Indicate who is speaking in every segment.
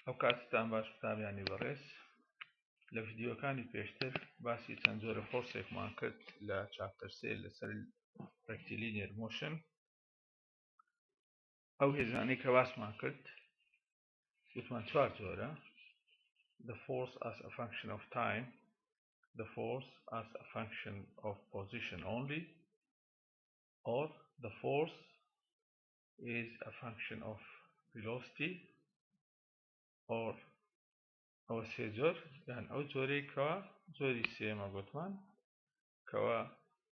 Speaker 1: ئەو کاتتان باش قوتابیانی بەڕێز لە ڤیدیۆکانی پێشتر باسی چەند جۆرە فۆرسێکمان کرد لە چاپتەر 3 لەسەر ڕێکتیلینیەر مۆشن. ئەو هێزانەی کە باسمان کرد وتمان چوار جۆرە: the force as a function of time, the force as a function of position only, or the force is a function of velocity, or ئەوە سێ جۆر یان ئەو جۆرەی کەوا جۆری سێمە گوتمان کەوا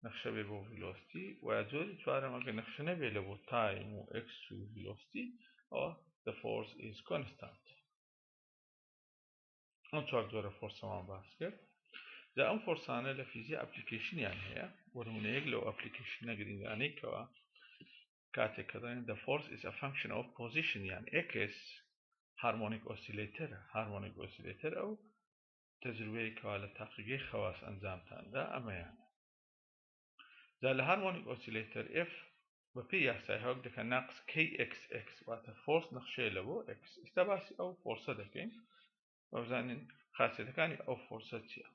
Speaker 1: نەخشە بێ بۆ ڤیلۆسیتی، و جۆری چوارەمە کە نەخشە نەبێ لە بۆ تایم و ئێکس و ڤیلۆسیتی، ئەوە the force is constant. ئەم چوار جۆرە فۆرسەمان باس کرد. جا ئەم فۆرسانە لە فیزیا ئەپلیکیشنیان هەیە، وەرمونەیەک لەو ئەپلیکیشنە گرنگانەی کەوا کاتێک کە دەڵێن the force is a function of position یان x هارمۆنیک ئۆسیلەیتەرە. هارمۆنیک ئۆسیلەیتەر ئەو تەجروبەیە کەوا لە تاقیگەی خەواس ئەنجامتاندا ئەمەیان. جا لە هارمۆنیک ئۆسیلەیتەر f بە پێی یاسای هەوک دەکەن ناقص kxx، واتە فۆرس نەخشەیە لە بۆ x. ئێستا باسی ئەو فۆرسە دەکەین و بزانین خاصیەتەکانی ئەو فۆرسە چییە.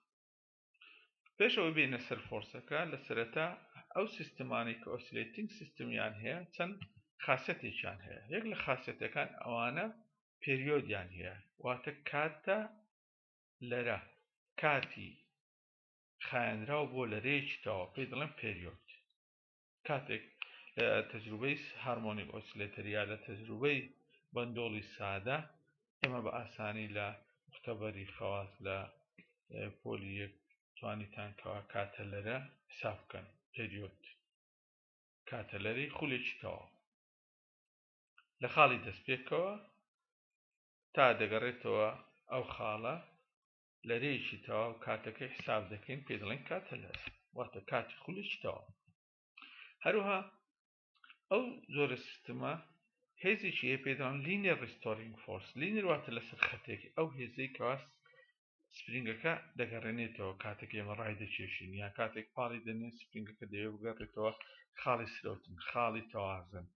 Speaker 1: پێشەوەی بێنە سەر فۆرسەکە، لە سەرەتا ئەو سیستمانەی کە ئۆسیلەیتینگ سیستمیان هەیە چەند خاصیەتێکیان هەیە. یەک لە خاصیەتەکان ئەوانە پێریۆدیان هەیە، واتە کاتە لەرە کاتی خایەنراو بۆ لەرەیەکی تەواو پێی دەڵێن پێریۆد. کاتێک تەجروبەی هارمۆنیک ئۆسیلەیتەر یا لە تەجروبەی بەندۆڵی سادە ئێمە بە ئاسانی لە مختەبەری خەواس لە پۆلی یەک توانیتان کەوا کاتە لەرە حساب بکەن پێریۆد، کاتە لەرەی خولێکی تەواو لە خاڵی دەستپێکەوە تا دەگەڕێتەوە ئەو خاڵە لەرەیەکی تەواو کاتەکەی حساب دەکەین پێ دەڵێن کاتە لەرە، واتە کاتی خولێکی تەواو. هەروەها ئەو جۆرە سیستمە هێزێکی هەیە پێ دەڵێن linear restoring force. linear واتە لەسەر خەتێکی، ئەو هێزەی کەوا سپرینگەکە دەگەڕێنێتەوە کاتێک ئێمە ڕای دەکێشین، یا کاتێک پاڵی دەنێن سپرینگەکە دەوێت بگەڕێتەوە خاڵی سرەوتن، خاڵی تەوازن.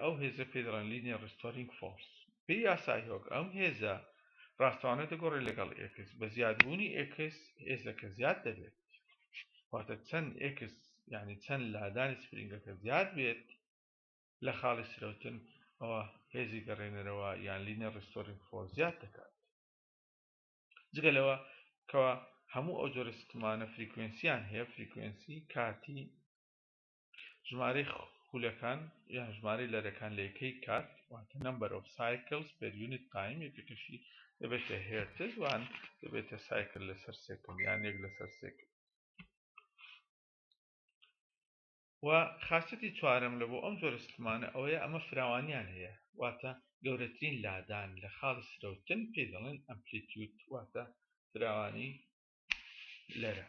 Speaker 1: ئەو هێزە پێ دەڵێن linear restoring force. پێی یاسای هۆک ئەم هێزە ڕاستەوانە دەگۆڕێت لەگەڵ x. بە زیادبوونی x هێزەکە زیاد دەبێت، واتە چەند x یعنی چەند لادانی سپرینگەکە زیاد بێت لە خاڵی سرەوتن، ئەوە هێزی گەڕێنەرەوە یان linear restoring force زیاد دەکات. جگە لەوە کەوا هەموو ئەو جۆرە سیستمانە فریکوێنسیان هەیە، فریکوێنسی کاتی ژمارەی خولەکان یان ژمارەی لەرەکان لە یەکەی کات، واتە number of cycles per unit time، یەکەکەشی دەبێتە هێرتز وان دەبێتە سایکل لەسەر سێکند یان یەک لەسەر سێکند. و خاصەتی چوارەم لە بۆ ئەم جۆرە سیستمانە ئەوەیە ئەمە فراوانیان هەیە، واتە گەورەترین لادان لە خاڵی سرەوتن پێ دەڵێن ئەمپلیتیود، واتە فراوانی لەرە.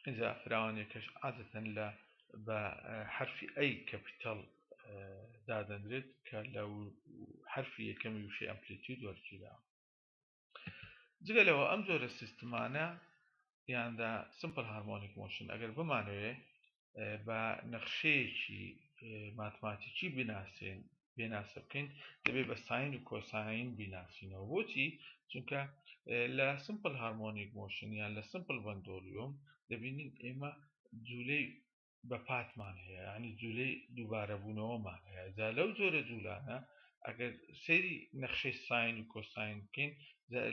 Speaker 1: ئینجا فراوانیەکەش عادەتەن لە بە حرفی ئەی کەپیتەڵ دادەنرێت کە لە حرفی یەکەمی وشەی ئەمپلیتیود وەرگیراوە. جگە لەوە ئەم جۆرە سیستمانە یاندا سمپل هارمۆنیک مۆشن ئەگەر بمانەوێ بە نەخشەیەکی ماتماتیکی بێناسە بکەین، دەبێت بە ساین و کۆساین بیناسینەوە. بۆچی؟ چونکە لە سمپل هارمۆنیک مۆشن یان لە سمپل بەندۆلیۆم دەبینین ئێمە جوولەی بە پاتمان هەیە، یعنی جوولەی دووبارەبوونەوەمان هەیە. جا لەو جۆرە جوولانە ئەگەر سەیری نەخشەی ساین و کۆساین بکەین،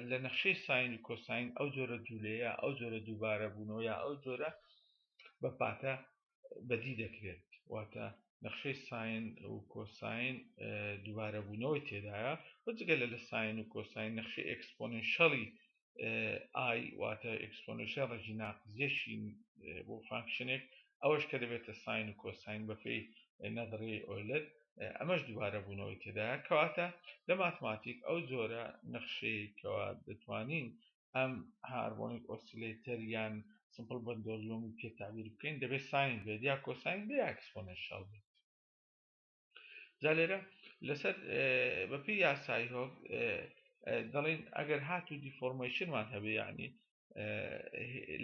Speaker 1: لە نەخشەی ساین و کۆساین ئەو جۆرە جوولەیە، ئەو جۆرە دووبارەبوونەوە یا ئەو جۆرە بە پاتە بەدی دەکرێت، واتە نەخشەی ساین و کۆساین دووبارەبوونەوەی تێدایە. و جگە لە ساین و کۆساین نەخشەی ئەکسپۆنێنشەڵی ئای، واتە ئەکسپۆنێنشەل ڕێژی ناقزیەشی بۆ فانکشنێک، ئەوەش کە دەبێتە ساین و کۆساین بەپێی نەدڕێی ئۆیلەر، ئەمەش دووبارەبوونەوەی تێدایە. کەواتە لە ماتماتیک ئەو جۆرە نەخشەی کەوا دەتوانین ئەم هارمۆنیک ئۆسیلەیتەر یان سمپل بەندۆلیۆم پێ تعبیر بکەین، دەبێت ساین بێت یا کۆساین بێت یا ئەکسپۆنێنشەڵ بێت. جا لێرە لەسەر بەپێی یاسای هۆک دەڵێن ئەگەر هاتوو دیفۆرمێشنمان هەبێ، یعنی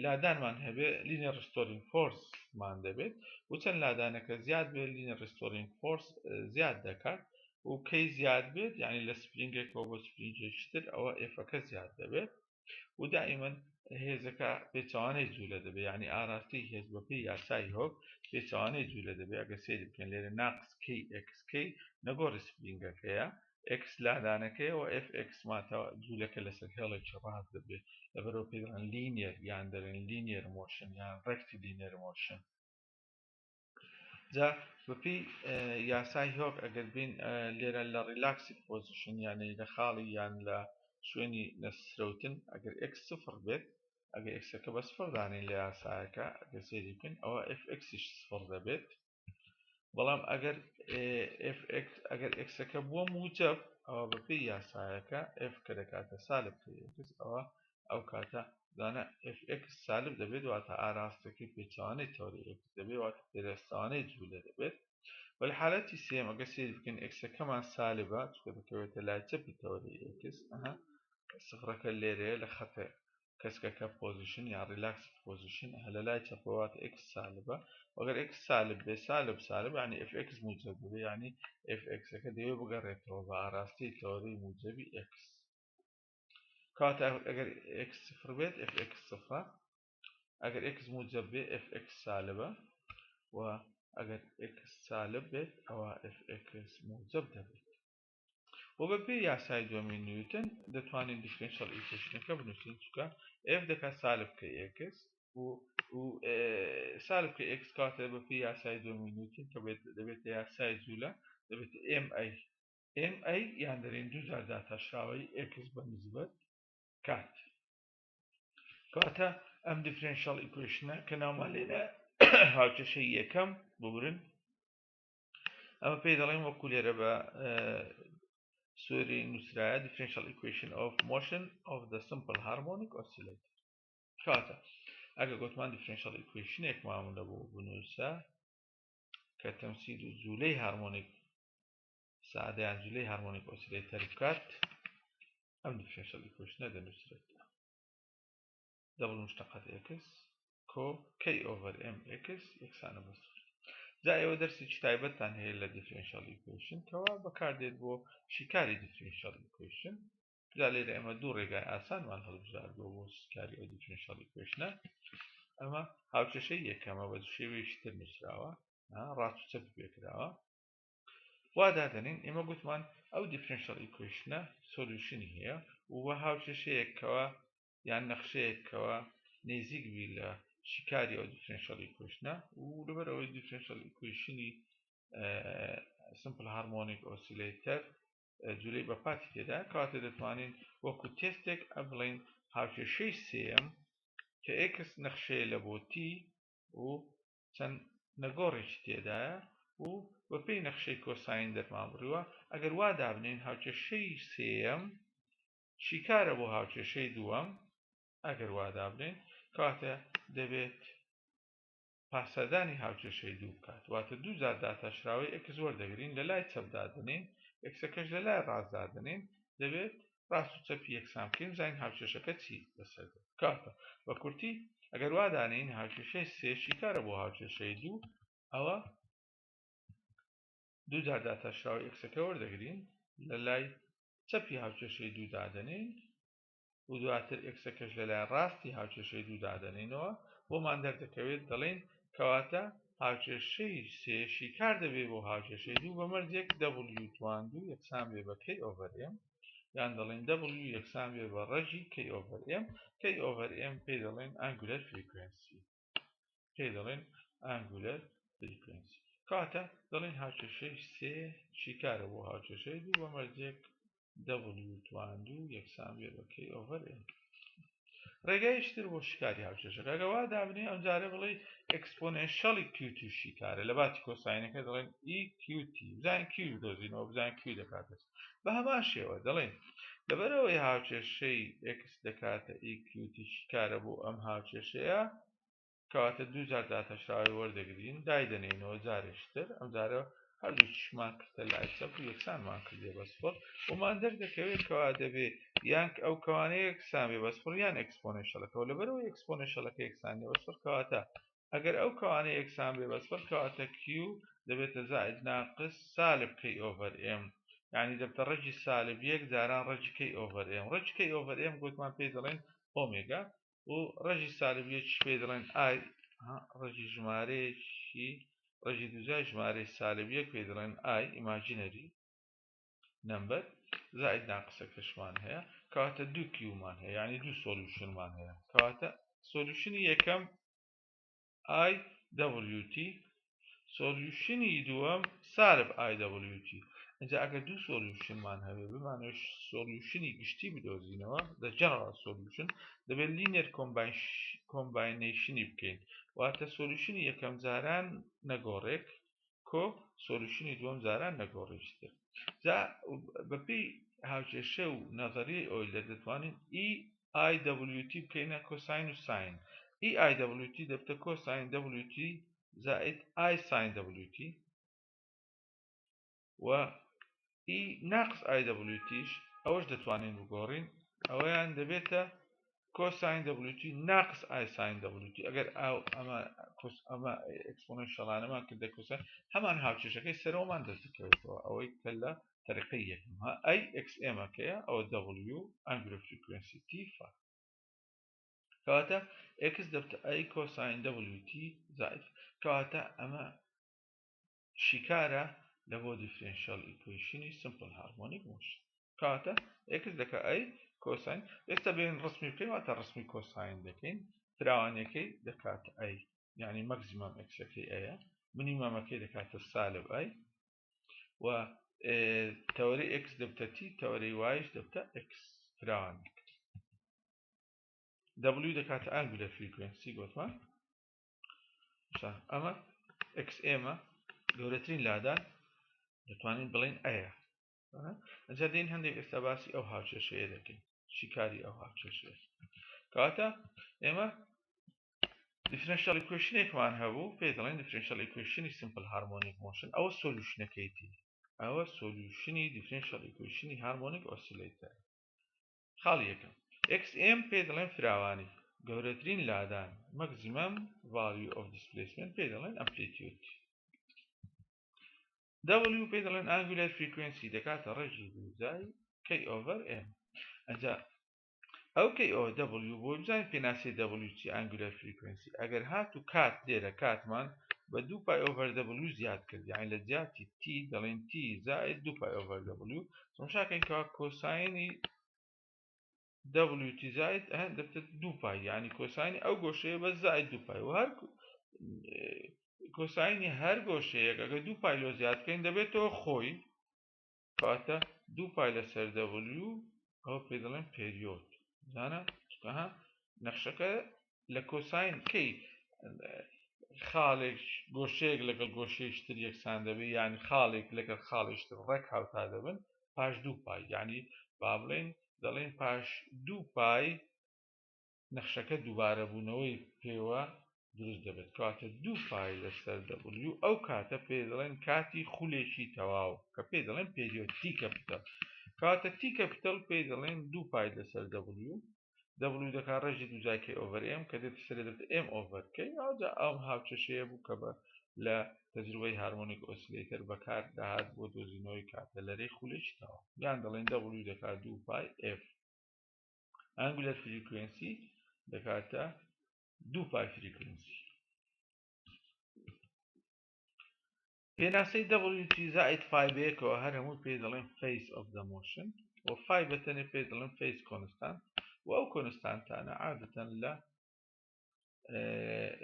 Speaker 1: لادانمان هەبێ، linear restoring force مان دەبێت، و چەند لادانەکە زیاد بێت linear restoring force زیاد دەکات، و كي زياد بيت يعني لسبرينجك و سبرينجشتر أو إفك زياد بيت ودائما هێزەکە پێچوانەی جوو لە دەبێت یعنی ئاراستی هێز بەپی یاسایی هۆک پێچوانەی جوو لە دەبێت ئەگە سێری بکەن لێرە ناقس کی xk نەگۆڕی سپرینگەکەیە x لادانەکەیەوە fx ماتەوە جوولەکە لەسەر هێڵێکی ڕاست دەبێت لەبەرەوە پێ دەڵێن لینیەر یان دەڵێن لینیەر مۆشن یان ڕێکتیلینیەر مۆشن جا بەپی یاسای هۆک ئەگەر بین لێرە لە ریلاکسی پۆزیشن یانەی لە خاڵی یان لە شوێنی نەسرەوتن ئەگەر x سفر بێت ئەگەر xەکە بە سفر دانین لە یاسایەکە ئەگەر سێری بکەین ئەوە fxش سفر دەبێت بەڵام ئەگەر xەکە بووە موجب ئەوە بەپی یاسایەکە f کە دەکاتە سالب x ئەوە ئەو کاتە دانە fx سالب دەبێت واتە ئاراستەکەی پێچوانەی تەوری x دەبێت واتە پێرەستانەی جوولە دەبێت والحالەتی سێم ئەگەر سێری بکەین xەکەمان سالبە چکە دەکەوێتە لای چەپی تەوری x سفرەکە لێرەیە لە خەتە کەسکەکە پۆزیشن یا ریلاکس پۆزیشن لە لای چەپەواتە x سالبە وەگەر x سالب بێ سالب یعنی fx موجب بێ یعنی fxەکە دەوێت بگەڕێتەوە بە ئاراستی تەوری موجبی x کاتە ئەگەر x سفر بێت fx سفرە ئەگەر x موجب بێ fx سالبە و ئەگەر x سالب بێت ئەوە fx موجب دەبێت و بەپێ یاسای دووەمی نیوتن دەتوانین دیفرێنشەڵ ئیکوێشنەکە بنووسین چونکە f دەکات سالب کە x و سالب کە x کاتە بەپێ یاسای دووەمی نیوتن کە دەبێتە یاسای جوولە دەبێتە ma یان دەرێن دوو جار داتاشراوەی x بە نسبەت کات کاتە ئەم دیفرێنشەڵ ئیکوێشنە کە ناومان لێرە هاوچەشەی یەکەم ببرن ئەمە پێی دەڵێن وەکو لێرە بە سوێری نووسرایە differential equation of motion of the simple harmonic oscillator کاتە ئەگە گوتمان differential equation یەکمان لە بۆ بنووسە کە تەمسیل و جوولەی هارمۆنیک سادەیان جوولەی هارمۆنیک ئۆسیلەیتەر بکات ئەم differential equation دەنووسرێت دەبڵ مشتەقەت x کۆ k over mx یەکسانە بە سفر جا ئێوە دەرسێکی تایبەتتان هەیە لە differential equation کەوا بەکاردێت بۆ شیکاری differential equation جا لێرە ئێمە دوو ڕێگای ئاسانمان هەڵبژاردووە بۆ شیکاری ئەو differential equationە ئەمە هاوچەشەی یەکەمە بە شێوەیەکی تر نووسراوە ڕاست و چەپ پێکراوە وا دادەنین ئێمە گوتمان ئەو differential equationە سۆلوشنی هەیە و بە هاوچەشەیەکەوە یان نەخشەیەکەوە نێزیک بی لە شیکاری ئەو differential equationە و لەبەر ئەوەی differential equationی simple harmonic oscillator جوولەی بەپاتی تێدا کاتە دەتوانین وەکو تێستێک ئەبڵین هاوچەشەی سێم کە x نەخشەیە لە بۆ t و چەند نەگۆڕێکی تێدایە و بەپێی نەخشەی کۆساین دەرمان بڕیوە ئەگەر وا دابنین هاوچەشەی سێم شیکارە بۆ هاوچەشەی دووەم ئەگەر وا دابنین کاتە دەبێت پاسەدانی هاوچەشەی دوو بکات واتە دوو جار داتاشراوەی x وەردەگرین لە لای چەپ دادنین xەکەش لە لای ڕاست دادنین دەبێت ڕاست و چەپی یەکسان بکەین زین هاوچەشەکە چی بەسەر کاتە بە کورتی ئەگەر وا دانین هاوچەشەی سێ شیکارە بۆ هاوچەشەی دوو ئەوە دوو جار داتاشراوەی xەکە وەردەگرین لە لای چەپی هاوچەشەی دوو دادنین و دواتر xەکەش لە لای ڕاستی هاوچەشەی دوو دادەنینەوە بۆمان دەردەکەوێت دەڵێن کەواتە هاوچەشەی سێ شیکار دەبێت بۆ هاوچەشەی دوو بەمەرجێک w دوو یەکسان بێ بە k over m یان دەڵێن w یەکسان بێ بە ڕەژی k over m k over m پێی دەڵێن angular frequency پێی دەڵێن angular frequency کاتە دەڵێن هاوچەشەی سێ شیکارە بۆ هاوچەشەی دوو بەمەرجێک w یەکسان بێ بە k over m ڕێگایشتر بۆ شیکاری هاوچەشەکە ئەگە وا دابنێ ئەم جارە بڵێ ئەکسپۆنێنشەڵی q2 شیکارە لە باتی کۆساینەکە دەڵێن EQT بزانین q دۆزینەوە بزانین q دەکاتەس بە هەمان شێوە دەڵێن لەبەرەوەی هاوچەشەی x دەکاتە EQT شیکارە بۆ ئەم هاوچەشەیە کەواتە دوو جار داتەشراوی وەردەگرین دایدەنێنەوە جارێشتر ئەم جارە هەردووچمان کردە لای چەپ و یەکسانمان کردێ بە سفر ومان دەردەکەوێت کەوا دەبێت یان ئەو کەوانەیە یەکسان بێ بە سفر یان ئەکسپۆنێنشەڵەکە و لەبەرەوەی ئەکسپۆنێنشەڵەکە یەکسان بێ بە سفر کەواتە ئەگەر ئەو کەوانەیە یەکسان بێ بە سفر کەواتە q دەبێتە زائید ناقص سالب k over m يعني دەبتە ڕەجی سالب 1 جاران ڕەجی k over m ڕەجی k over m گوتمان پێی دەڵێن ئۆمێگا و ڕەجی سالب 1 پێی دەڵێن i ڕەجی ژمارەیەکی ڕەجی دووجای ژمارەی سالب 1 پێی دەڵێن i imaginary number زائد ناقسەکەشمان هەیە کەواتە دوو کیومان هەیە یعنی دوو سۆلوشنمان هەیە کەواتە سۆلوشنی یەکەم IWT سۆلوشنی دووەم سالب IWT اینجا ئەگەر دوو سۆلوشنمان هەبێ بمانەوە سۆلوشنی گشتی بدۆزینەوە the general solution دەبێت linear combinationی بکەین واتە سۆلوشنی یەکەم جاران نەگۆڕێک کۆ سۆلوشنی دووەم جاران نەگۆڕێکتر جا بەپێی هاوکێشە و نەظەریەی ئۆیلەر دەتوانین EIWT بکەینە کۆساین و ساین EIWT دەبتە کۆساین WT زائد I sin WT و E ناقص IWTش ئەوەش دەتوانین بگۆڕین ئەوەیان دەبێتە کۆساین WT ناقص I sin WT ئەگەر ئەمە ئەکسپۆنێنشەڵانەمان کردە کۆساین هەمان هاوکێشەکەی سەرەوەمان دەستکەوێتەوە ئەوەی کە لە طریقەی یەکەم I XM ئەکەیە ئەوە W angular frequency T فا کەواتە X دەبتە I cosine WT زائد کەواتە ئەمە شیکارە لە بۆ differential equationی simple harmonic motion کەواتە X دەکە I cosine ئێستا بێن ڕسمی بکەین واتە ڕسمی cosine دەکەین فراوانەکەی دەکاتە I یعنی مەکزیمەم Xەکەی ئەیە منیمەمەکەی دەکاتە سالب I و تەوەری X دەبتە T تەوەری Yش دەبتە X فراوان W دەکاتە angular frequency گوتمان ئەمە XM گەورەترین لادان دەتوانین بڵین ئەیە ئەجا دێن هەندێک ئێستا باسی ئەو هاوکێشەیە دەکەین شیکاری ئەو هاوکێشەیە کەواتە ئێمە differential equationێکمان هەبوو پێ دەڵێن differential equationی simple harmonic motion ئەوە سۆلوشنەکەیتی ئەوە سۆلوشنی differential equationی harmonic oscillator خاڵی یەکەم XM پێ دەڵێن فراوانی گەورەترین لادان maximum value of displacement پێ دەڵێن amplitude W پێ دەڵێن angular frequency دەکاتە ڕێژی دووجای K over M ئەجا ئەو K over W بۆ بزانین پێناسی W چی angular frequency ئەگەر هات و کات لێرە کاتمان بە 2 pi over W زیاد کرد یعنی لە جیاتی T دەڵێن T زائد 2 pi over W سمشاکەین کەوا کۆساینی WT زائد دەبتە 2 pi یعنی کۆساینی ئەو گۆشەیە بە زائد 2 pi و هەر کۆساینی هەر گۆشەیەک ئەگەر 2 pi لۆ زیاد بکەین دەبێتەوە خۆی کەواتە 2 pi لەسەر W ئەوە پێ دەڵێن پێریۆد زانە نەخشەکە لە کۆساین کەی خاڵێک گۆشەیەک لەگەڵ گۆشەیەشتر یەکسان دەبێت یعنی خاڵێک لەگەڵ خاڵێشتر ڕێک هاوتا دەبن پاش 2 pi یعنی با بڵێن دەڵێن پاش 2 pi نەخشەکە دووبارە بوونەوەی پێوە دروست دەبێت کەواتە 2 pi لەسەر W ئەو کاتە پێ دەڵێن کاتی خولێکی تەواو کە پێ دەڵێن پێریۆد T کەپیتەڵ کەواتە T کەپیتەڵ پێ دەڵێن 2 pi لەسەر W دەکات ڕێژی دووجای K over M کە دێتە سەرێ دەبێت M over K ئەوجا ئەم هاوکێشەیە بوو کە بە لە تەجروبەی هارمۆنیک ئۆسیلێتەر بەکار داهات بۆ دۆزینەوەی کاتە لەرەی خولێکی تەواو یان دەڵێن W دەکات 2 pi F angular frequency دەکاتە 2 pi frequency پێناسەی WT زائد phi بەیەکەوە هەر هەمووی پێ دەڵێن face of the motion و phi بەتەنێ پێ دەڵێن face constant و ئەو کۆنستانتانە عادەتەن لە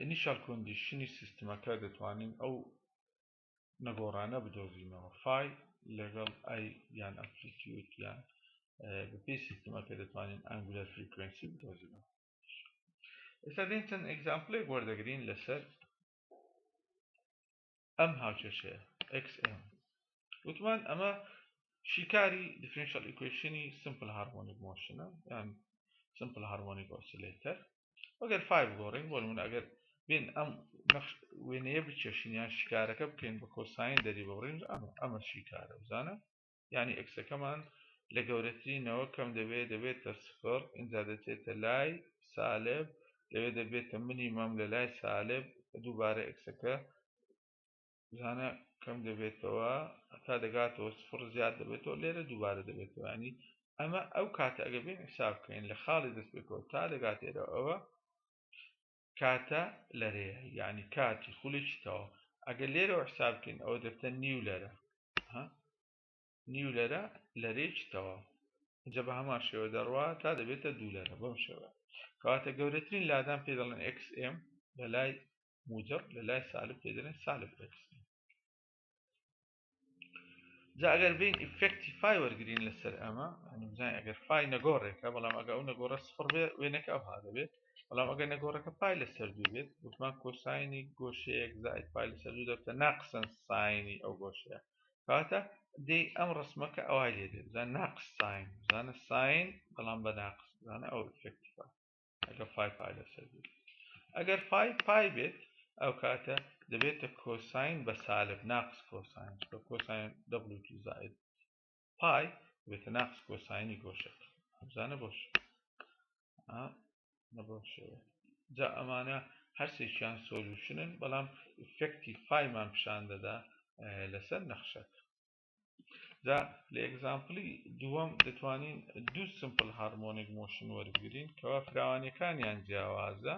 Speaker 1: initial conditionی سیستمەکە دەتوانین ئەو نەگۆڕانە بدۆزینەوە phi لەگەڵ I یان amplitude یان بەپێی سیستمەکە دەتوانین angular frequency بدۆزینەوە ئێستا دێن چەند ئێگزامپڵێک وەردەگرین لەسەر ئەم هاوکێشەیە XM وتمان ئەمە شیکاری differential equationی simple harmonic motionە یان simple harmonic oscillator ئەگەر 5 گۆڕین بۆ نمونە ئەگەر بین ئەم وێنەیە بچێشین یان شیکارەکە بکەین بە کۆساین دەری ببڕین ئەمە شیکارە بزانە یعنی ئەکسەکەمان لە گەورەترینەوە کەم دەبێتە سفر اینجا دەچێتە لای سالب لەوێ دەبێتە منیمەم لە لای سالب دووبارە ئەکسەکە زانە کەم دەبێتەوە تا دەگاتەوە سفر زیاد دەبێتەوە لێرە دووبارە دەبێتەوە ینی ئەمە ئەو کاتە ئەگە بێن حساب بکەین لە خاڵی دەست بێتەوە تا دەگاتێرە ئەوە کاتە لەرەیە یعنی کاتی خولێکیتەوە ئەگەر لێرەوە حساب بکەین ئەوە دەبتە نیو لەرە نیو لەرە لەرەیەکیتەوە جە بە هەمان شێوە دەڕوا تا دەبێتە دوو لەرە بەم شێوە کەواتە گەورەترین لادان پێ دەڵێن XM لە لای موجب لە لای سالب پێ دەڵێن سالب XM جا ئەگەر بین ئیفێکتی فای وەرگرین لەسەر ئەمە بزانین ئەگەر فای نەگۆڕێکە بەڵام ئەگە ئەو نەگۆڕە سفر بێ وێنەکە ئەوها دەبێت بەڵام ئەگەر نەگۆڕەکە پای لەسەر دوو بێت وتمان کۆساینی گۆشەیەک زائید پای لەسەر دوو دەبتە ناقسەن ساینی ئەو گۆشەیە کەواتە دەی ئەم ڕسمەکە ئەوای لێ دێت بزان ناقس ساین بزانە ساین بەڵام بە ناقس بزانە ئەو ئیفێکتی فای ئەگەر فای پای لەسەر دوو ئەگەر فای پای بێت ئەو کاتە دەبێتە کۆساین بە سالب ناقس کۆساین کۆساین W2 زائد پای دەبێتە ناقس کۆساینی گۆشەکە بزانە بۆش نەبەشەوە جا ئەمانە هەرسێکیان سۆلوشنن بەڵام ئفێکتی فایمان پیشان دەدا لەسەر نەخشەکە جا لە ئێگزامپڵی دووەم دەتوانین دوو سمپل هارمۆنیک مۆشن وەربگرین کەوا فراوانیەکانیان جیاوازە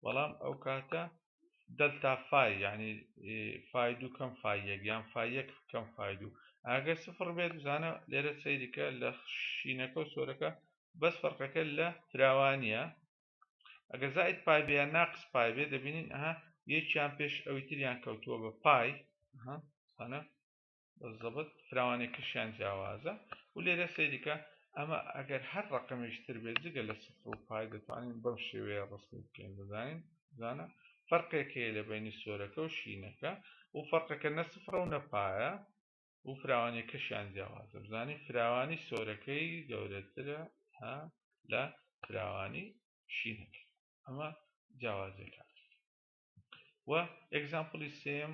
Speaker 1: بەڵام ئەو کاتە دلتا فای یعنی فای دوو کەم فای یەک یان فای یەک کەم فای دوو ئەگەر سفر بێت بزانە لێرە سەیریکە لە شینەکە و سۆرەکە بەس فەرقەکە لە فراوانیە ئەگەر زائید پای بێ یان ناقس پای بێ دەبینین ئەها یەکیان پێش ئەوی تریان کەوتووە بە پای هەنە بەزەبەت فراوانێکیشیان جیاوازە و لێرە سەیریکە ئەمە ئەگەر هەر ڕقمێشتر بێت جگە لە سفر و پای دەتوانین بەم شێوەیە ڕسمی بکەین بزانین بزانە فەرقێکەیە لە بینی سۆرەکە و شینەکە و فەرقەکە نە سفرە و نەپایە و فراوانێکەشیان جیاوازە بزانین فراوانی سۆرەکەی گەورەترە لە فراوانی شینەکە ئەمە جیاوازەکە و ئێگزامپڵی سێم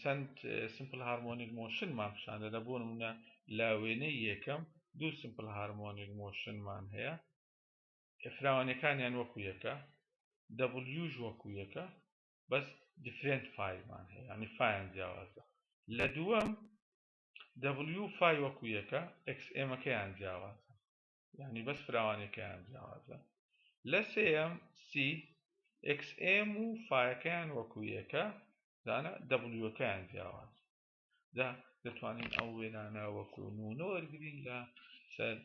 Speaker 1: چەند سمپل هارمۆنیک مۆشنمان پیشان دەدا بۆ نمونە لە وێنەی یەکەم دوو سمپل هارمۆنیک مۆشنمان هەیە فراوانەکانیان وەکو یەکە W وەکو یەکە بەس دیفرنت فایمان هەیە ینی فایان جیاوازە لە دووەم W فای وەکو یەکە XMەکەیان جیاوازە یعنی بەس فراوانەکەیان جیاوازە لە سێەم C XM و فایەکەیان وەکو یەکە زانە W-کەیان جیاوازە جا دەتوانین ئەو وێنانە وەکو نمونە وەرگرین لە سەر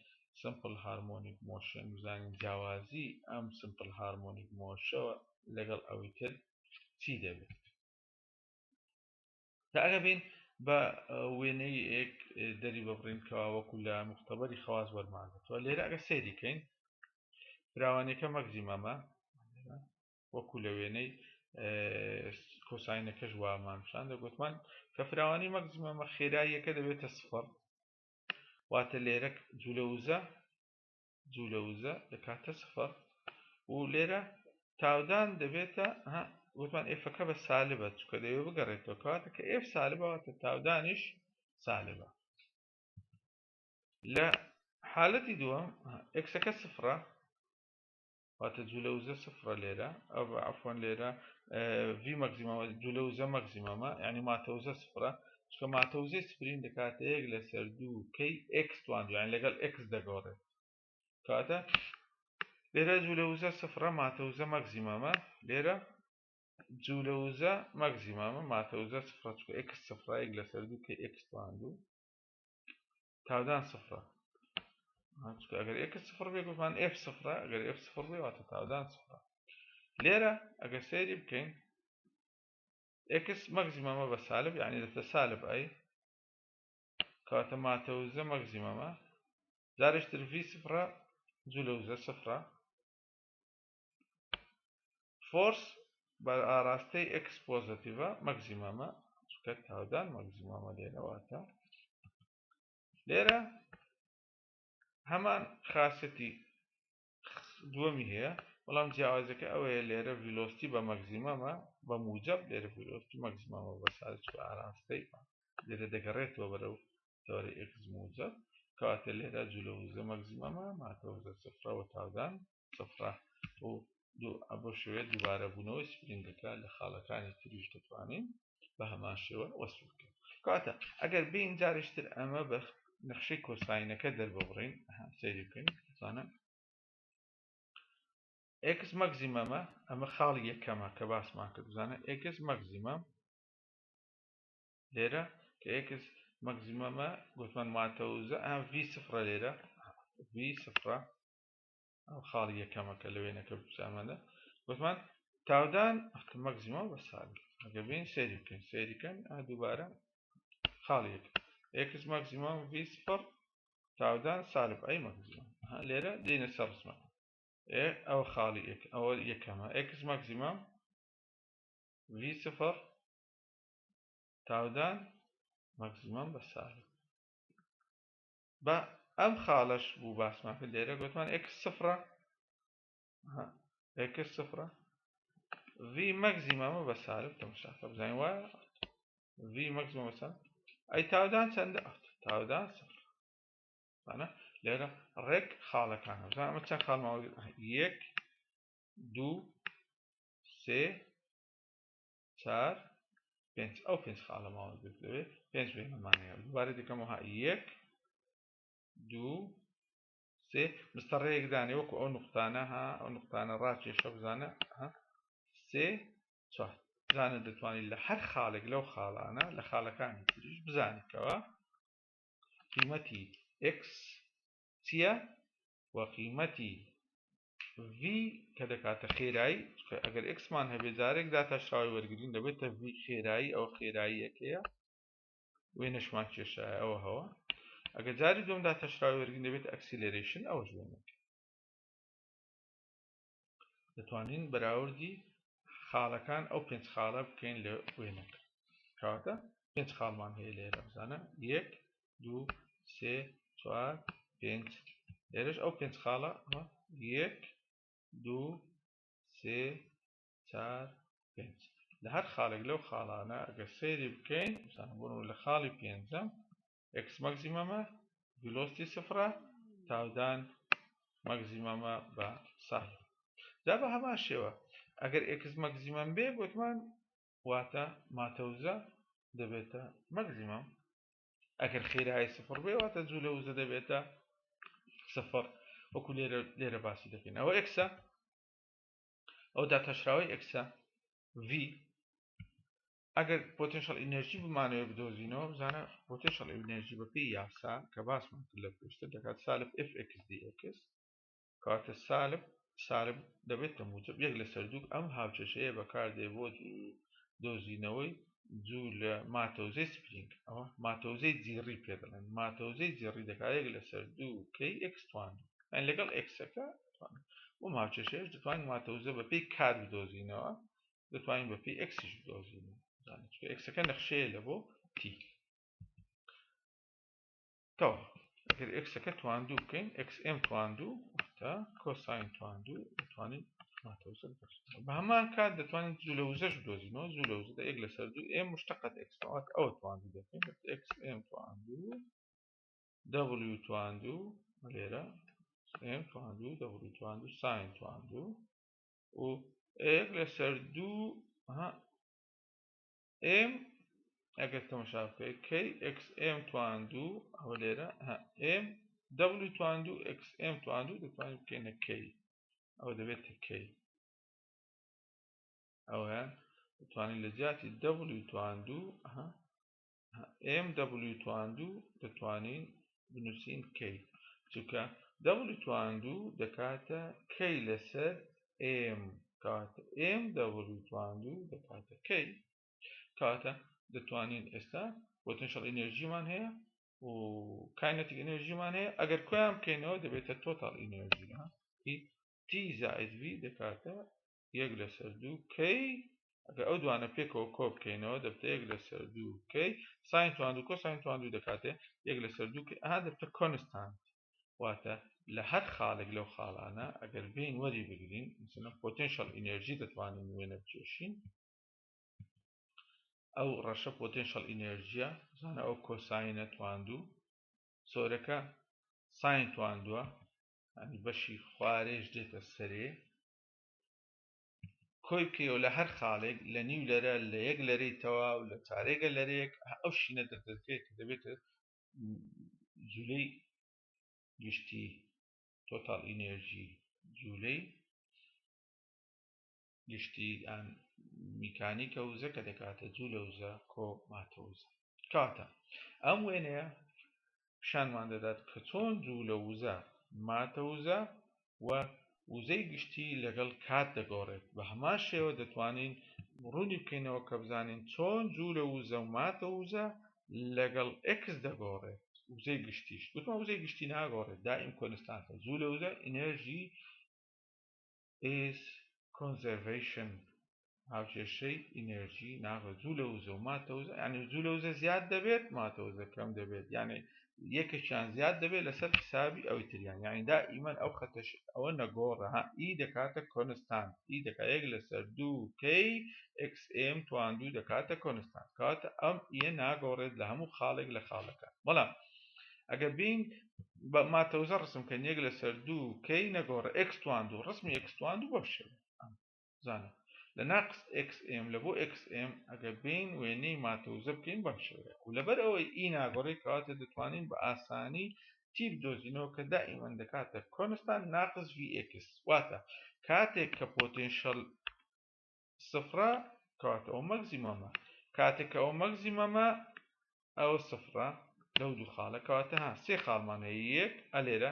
Speaker 1: سمپل هارمۆنیک مۆشن بزانین جیاوازی ئەم سمپل هارمۆنیک مۆشەوە لەگەڵ ئەوی تر چی دەبێت تا ئەگە بین بە وێنەی ئێک دەری ببڕینکەوە وەکو لە مختبەری خواز وەرماگرێتەوە لێرە ئەگە سێریکەین فراوانەکە مەگزیمەمە وەکو لە وێنەی کۆساینەکەش وامان پیشان دەگوتمان کە فراوانی مەگزیمەمە خێراییەکە دەبێتە سفر واتە لێرە جوولەوزە دەکاتە سفر و لێرە تاودان دەبێتە وتمان ئێفەکە بە سالبە چکە دەوێ بگەڕێتەوە کەواتە کە ئێف سالبە واتە تاودانیش سالبە لە حالەتی دووەم ئێکسەکە سفرە واتە جوولەوزە سفرە لێرە ئەو عەفوەن لێرە ڤی مەگزیمەمە جوولەوزە مەگزیمەمە یعنی ماتەوزە سفرە چکە ماتەوزەی سفرین دەکاتە یەک لەسەر دوو کەی ئێکس توانجو یعنی لەگەڵ ئێکس دەگۆڕێت کەواتە لێرە جوولەوزە سفرە ماتەوزە مەگزیمەمە لێرە جوولەوزە مەگزیمەمە ماتەوزە سفرە چکە ئێکس سفرە یەک لەسەر دوو کەی ئێکس توانجو تاودان سفرە ئەگەر ئێکس سفر بێ گوتمان ئێف سفرە ئەگەر ئێف سفر بێ واتە تاودان سفرە لێرە ئەگەر سەیری بکەین ئێکس مەگزیمەمە بە سالب یعنی دەبتە سالب ئەی کەواتە ماتەوزە مەگزیمەمە جارێشتر ڤی سفرە جوولەوزە سفرە فۆرس بە ئاراستەی ئێکس پۆزەتیڤە مەگزیمەمە چکە تاودان مەگزیمەمە لێرەواتە لێرە هەمان خاسەتی دووەمی هەیە بەڵام جیاوازەکە ئەوەیە لێرە ڤیلۆسیتی بە مەگزیمەمە بە موجب لێرە ڤیلۆسیتی مەگزیمەمە بە سالب ئاراستەی لێرە دەگەڕێتەوە بەرەو تەوەری ئێکس موجب کەواتە لێرە جوولەوزە مەگزیمەمە ماتەوزە سفرە و تاودان سفرە و بۆ شوێ دووبارە بوونەوەی سپرینگەکە لە خاڵەکانی تریش دەتوانین بە هەمان شێوە وەسف بکەین کاتە ئەگەر بین جارشتر ئەمە بە نەخشەی کۆساینەکە دەرببڕین سەیری بکەین زانە x مەگزیمەمە ئەمە خاڵی یەکەمە کە باسمان کرد بزانە x مەگزیمەم لێرە کە x مەگزیمەمە گوتمان ماتەوزە v سفرە لێرە v سفرە ئەو خاڵی یەکەمەکە لەوێنەکە بزانمەدە گوتمان تاودان مەگزیمەم بە ساڵی ئەگەر بین سەیری بکەین سەیریکەن دووبارە خاڵی یەک x مەگزیمەم v سفر تاودان سالب ئەی مەگزیمەم لێرە دێنە سەر ڕسمە ئەو خاڵی ئەوە یەکەمە x مەگزیمەم v سفر تاودان مەگزیمەم بە سالب بە ئەم خاڵەش بوو باسمان کرد لێرە گوتمان x سفرە x سفرە v مەگزیمەمە بە سالب تەماشاکە بزانین وایە v مەگزیمەم بە سالب ئەی تاودان چەندە تاودان سفر لێرە ڕێک خاڵەکانە بزانین ئەمە چەند خاڵ ماوە یەک دوو سێ چار پێنج ئەو پێنج خاڵە ماوە دەوێت پێنج بێنەمانەیە دووبارە دیکەمەوە یەک دوو سێ مستەڕەیەک دانێ وەکو ئەو نقطانە ئەو نقطانە ڕاکێشە بزانە سێ چوار بزانە دەتوانین لە هەر خاڵێک لەو خاڵانە لە خاڵەکانی تریش بزانیتەوە قیمەتی x چییە و قیمەتی v کە دەکاتە خێرایی ئەگەر x مان هەبێ جارێک داتاشراوی وەرگین دەبێتە v خێرایی ئەو خێراییەکەیە وێنەشمان کێشایە ئەوە هەوە ئەگەر جاری دوم داتاشراوی وەرگین دەبێت ئەکسیلێرێشن ئەوەش وێنەکە دەتوانین بەراوردی خاڵەکان ئەو پێنج خاڵە بکەین لە وێنەکە کەواتە پێنج خاڵمان هەیە لێرە بزانە یەک دوو سێ چوار پێنج لێرەش ئەو پێنج خاڵە یەک دوو سێ چار پێنج لە هەر خاڵێک لەو خاڵانە ئەگەر سەیری بکەین بۆ لە خاڵی پێنجەم x مەگزیمەمە ڤیلۆسیتی سفرە تاودان مەگزیمەمە بە سالب جا بە هەمان شێوە ئەگەر x مەگزیمەم بێ گوتمان واتە ماتەوزە دەبێتە مەگزیمەم ئەگەر خێرایی سفر بێ واتە جوو لەوزە دەبێتە سفر وەکو لێرە باسی دەکەین ئەوە ئێکسە ئەو داتەشراوی ئێکسە v ئەگەر پۆتێنشەڵ ئینەرژی بمانەوێت بدۆزینەوە بزانە پۆتێنشەڵ ئینەرژی بە پێی یاسا کە باسمان کرد لە پێشتر دەکات سالب fx dx کەواتە سالب دەبێتە موجب یەک لەسەر دوو ئەم هاوچەشەیە بەکاردێ بۆ دۆزینەوەی جوو لە ماتەوزەی سپرینگ ئەوە ماتەوزەی جیڕی پێ دەڵێن ماتەوزەی جیڕی دەکات یەک لەسەر دوو کەی x توان لەگەڵ ئێکسەکە و هاوچەشەیەش دەتوانین ماتەوزە بە پێی کار بدۆزینەوە دەتوانین بە پێی ئەکسیش بدۆزینەوە ئێکسەکە نەخشەیە لە بۆ t تەوا ئەگەر ئێکسەکە تواندوو بکەین xm تواندوو تا کۆساین تواندوو دەتوانین ماتەوزە بە هەمان کات دەتوانین جوو لەوزەش بدۆزینەوە جوو لەوزە یەک لەسەر دوو m مشتقەت x ئەوە تواندوو دەکەین xm تواندوو w تواندوو لێرە m تواندوو w تواندوو ساین تواندوو و یەک لەسەر دوو m ئەگەر تەماشا بکەیت کەی xm تواندوو ئەوە لێرە m w تواندوو xm تواندوو دەتوانین بکەینە کەی ئەوە دەبێتە کەی ئەوە دەتوانین لە جیاتی w تواندوو m w تواندوو دەتوانین بنووسین کەی چونکە w تواندوو دەکاتە کەی لەسەر m کاتە m w تواندوو دەکاتە کەی کاتە دەتوانین ئێستا پۆتێنشەڵ ئینەرژیمان هەیە و کاینەتیک ئینەرژیمان هەیە ئەگەر کۆیان بکەینەوە دەبێتە تۆتاڵ ئینەرژی t زائد v دەکاتە یەک لەسەر دوو کەی ئەگەر ئەو دوانە پێکەوە کۆ بکەینەوە دەبێتە یەک لەسەر دوو کەی ساین تواندوو کۆساین تواندوو دەکاتێ یەک لەسەر دوو کەی دەبێتە کۆنستانت واتە لە هەر خاڵێک لەو خاڵانە ئەگەر بین وەری بگرین مثلا پۆتێنشەڵ ئینەرژی دەتوانین وێنە بکێشین ئەو ڕەشە پۆتێنشەڵ ئینەرژیە زانە ئەو کۆساینە تواندوو سۆرەکە ساین تواندووە بەشی خوارێژ دێتە سەرێ کۆی بکەیەوە لە هەر خاڵێک لە نیو لەرە لە یەک لەرەیتەوە و لە چارێگە لەرەیەک ئەو شینە دەردەکرێت کە دەبێتە جولەی گشتی تۆتال ئینێرژی جولەی گشتی ئەن میکانیکە وزە کە دەکاتە جوولە وزە کۆ ماتە وزە کاتە ئەم وێنەیە پیشانمان دەدات کە چۆن جوولە وزە ماتە وزە و وزەی گشتی لەگەڵ کات دەگۆڕێت بە هەمان شێوە دەتوانین ڕوونی بکەینەوە کە بزانین چۆن جوولە وزە و ماتە وزە لەگەڵ ئێکس دەگۆڕێت وزەی گشتیش گوتمان وزەی گشتی ناگۆڕێت دائیم کۆنستانتە جوولە وزە ئینێرژی is conservation هاوکێشەی ئینێرژی ناغێت جوولە وزە و ماتە وزە یعنی جوولە وزە زیاد دەبێت ماتە وزە کەم دەبێت یعنی یەکێکیان زیاد دەبێت لەسەر حسابی ئەوەی تریان یعنی دائیمەن ئەو خەتەش ئەوە نەگۆڕە ئی دەکاتە کۆنستانت ئی دەکات یەک لەسەر دوو کەی xm توان دوو دەکاتە کۆنستانت کاتە ئەم ئیە ناگۆڕێت لە هەموو خاڵێک لە خاڵەکە بەڵام ئەگەر بین بە ماتە وزە ڕسم کە یەک لەسەر دوو کەی نەگۆڕە x توان دوو ڕسمی x توان دوو بەشێت زانە لە ناقص xm لە بۆ xm ئەگەر بین وێنەی ماتە وزە بکەین بەم شێوەیە و لەبەر ئەوەی ئی ناگۆڕێت کەواتە دەتوانین بە ئاسانی تی بدۆزینەوە کە دائیمەن دەکاتە کۆنستانت ناقص vx واتە کاتێک کە پۆتێنشەل سفرە کەواتە ئەو مەگزیمەمە کاتێک کە ئەو مەگزیمەمە ئەوە سفرە لەو دوو خاڵە کەواتە سێ خاڵمان هەیە یەک ئەلێرە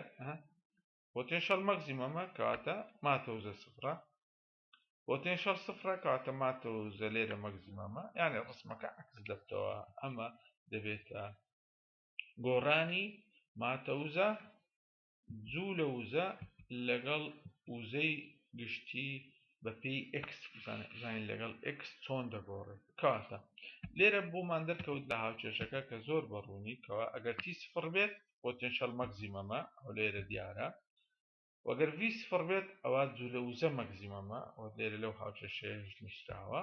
Speaker 1: پۆتێنشەل مەگزیمەمە کەواتە ماتە وزە سفرە پۆتێنشەل سفرە کەواتە ماتە وزە لێرە مەگزیمەمە یعنی ڕسمەکە عکس دەبتەوە ئەمە دەبێتە گۆڕانی ماتە وزە جوولە وزە لەگەڵ وزەی گشتی بە پێی x بزانین لەگەڵ x چۆن دەگۆڕێت کاتە لێرە بۆمان دەرکەوت لە هاوکێشەکە کە زۆر بەڕوونی کەوە ئەگەر تی سفر بێت پۆتێنشەل مەگزیمەمە ئەو لێرە دیارە وەگەر v سفر بێت ئەوە جوولە وزە مەگزیمەمە و لێرە لەو هاوکێشەیەش نووسراوە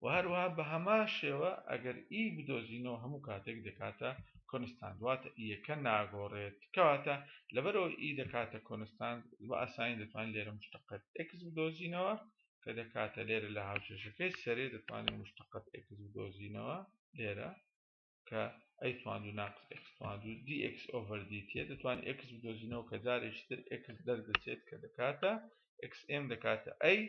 Speaker 1: و هەروەها بە هەمان شێوە ئەگەر ئی بدۆزینەوە هەموو کاتێک دەکاتە کۆنستانت واتە ئیەکە ناگۆڕێت کەواتە لەبەرەوە ئی دەکاتە کۆنستانت بە ئاسانی دەتوانین لێرە مشتەقەت x بدۆزینەوە کە دەکاتە لێرە لە هاوکێشەکەی سەرێ دەتوانین مشتەقەت x بدۆزینەوە لێرە کە ئەی تواندوو ناقص x تواندوو dx over dt دەتوانین x بدۆزینەوە کە جارێکی تر x دەردەچێت کە دەکاتە xm دەکاتە ئەی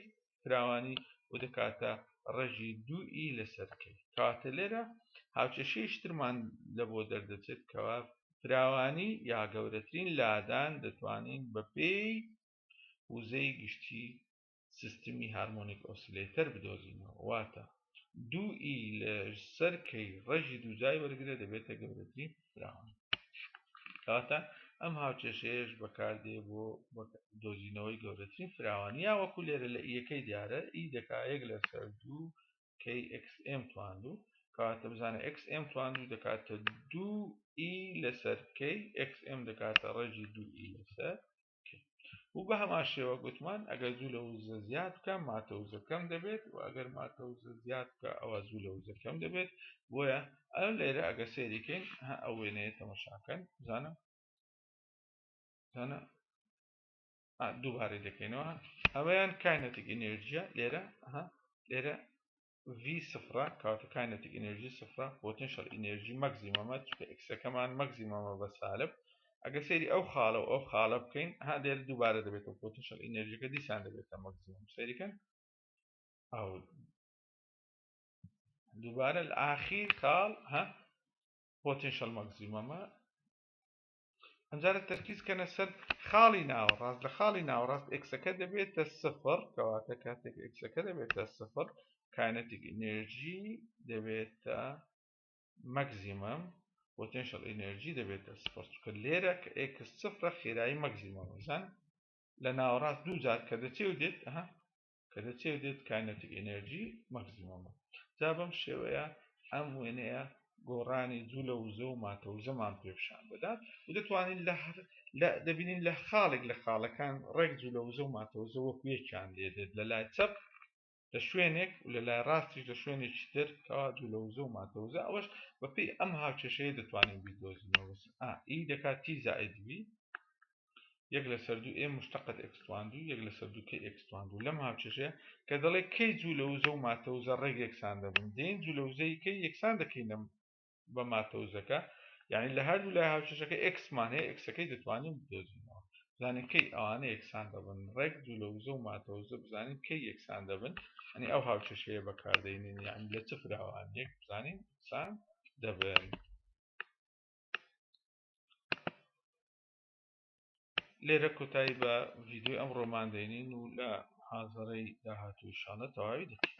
Speaker 1: فراوانی و دەکاتە ڕەژی دوو ئی لەسەرکەی کاتە لێرە هاوکێشەیەکی ترمان لە بۆ دەردەچێت کەوا فراوانی یا گەورەترین لادان دەتوانین بە پێی وزەی گشتی سیستمی هارمۆنیک ئۆسیلێتەر بدۆزینەوە واتە دوو ئی لەسەرکەی ڕەژی دووجای وەرگرە دەبێتە گەورەترین فراوانی کاتە ئەم هاوکێشەیەش بەکاردێ بۆ دۆزینەوەی گەورەترین فراوانی یا وەکو لێرە لە ئیەکەی دیارە ئی دەکایەک لەسەر دوو کەی xm تواندوو کاتە بزانە xm تواندوو دەکاتە دوو ئی لەسەر کەی xm دەکاتە ڕەژی دوو ئی لەسەر و بە هەمان شێوە گوتمان ئەگەر جوولە وزە زیاد بکە ماتە وزە کەم دەبێت و ئەگەر ماتە وزە زیاد بکە ئەوە جوولە وزە کەم دەبێت بۆیە ئەم لێرە ئەگە سێریکەین ئەو وێنەیە تەماشاکەن بزانە دووبارەی دەکەینەوە ئەوەیان کاینەتیک ئینێرژیە لێرە لێرە v سفرە کاتە کاینەتیک ئینێرژی سفرە پۆتێنشەل ئینێرژی مەگزیمەمە چکە ئکسەکەمان مەگزیمەمە بە سالب ئەگە سێری ئەو خاڵە و ئەو خاڵە بکەین لێرە دووبارە دەبێتەوە پۆتێنشەل ئینێرژیەکە دیسان دەبێتە مەگزیمەم سێریکەن ئەو دووبارە لە ئاخیر خاڵ پۆتێنشەل مەگزیمەمە ئەمجارە تەرکیزکەنە سەر خاڵی ناوەڕاست لە خاڵی ناوەڕاست ئکسەکە دەبێتە سفر کەواتە کاتێک ئکسەکە دەبێتە سفر کاینەتیک ئینێرژی دەبێتە مەگزیمەم پۆتێنشەل ئینێرژی دەبێتە سفر چکە لێرە کە ئێکس سفرە خێرایی مەگزیمەمە زان لە ناوەڕاست دوو جار کە دەچێ و دێت کە دەچێ و دێت کاینەتیک ئینێرژی مەگزیمەمە جا بەم شێوەیە ئەم وێنەیە گۆڕانی جوولە وزە و ماتە وزەمان پێشان بدات و دەتوانین دەبینین لە خاڵێک لە خاڵەکان ڕێک جوولە وزە و ماتە وزە وەکو یەکیان لێ دێت لە لای چەپ لە شوێنێک و لە لای ڕاستیش لە شوێنێکی تر کەوا جوولە وزە و ماتە وزە ئەوەش بەپێی ئەم هاوکێشەیە دەتوانین بیدۆزینەوە ئی دەکات تی زائید بی یەک لەسەر دوو ئێ مشتقت x1 یەک لەسەر دوو کەی x1 لەم هاوچێشەیە کە دەڵێ کەی جوو لە وزە و ماتەوزە ڕێک یەکسان دەبن دێن جوو لە وزەی کەی یەکسان دەکەینە بە ماتەوزەکە یعنی لە هەردوو لای هاوچێشەکە xمان هەیە x-ەکەی دەتوانین بدۆزینەوە بزانین کەی ئەوانە یەکسان دەبن ڕێک جوو لە وزە و ماتەوزە بزانین کەی یەکسان دەبن ئەنی ئەو هاوچێشەیە بەکاردێنین یعنی لە چ فراوانیەک بزانین یەکسان دەبن لێرە کۆتایی بە ڤیدیۆی ئەمڕۆمان دێنین و لە حاضەرەی داهاتوو ئینشاڵڵا تەواوی دەکەین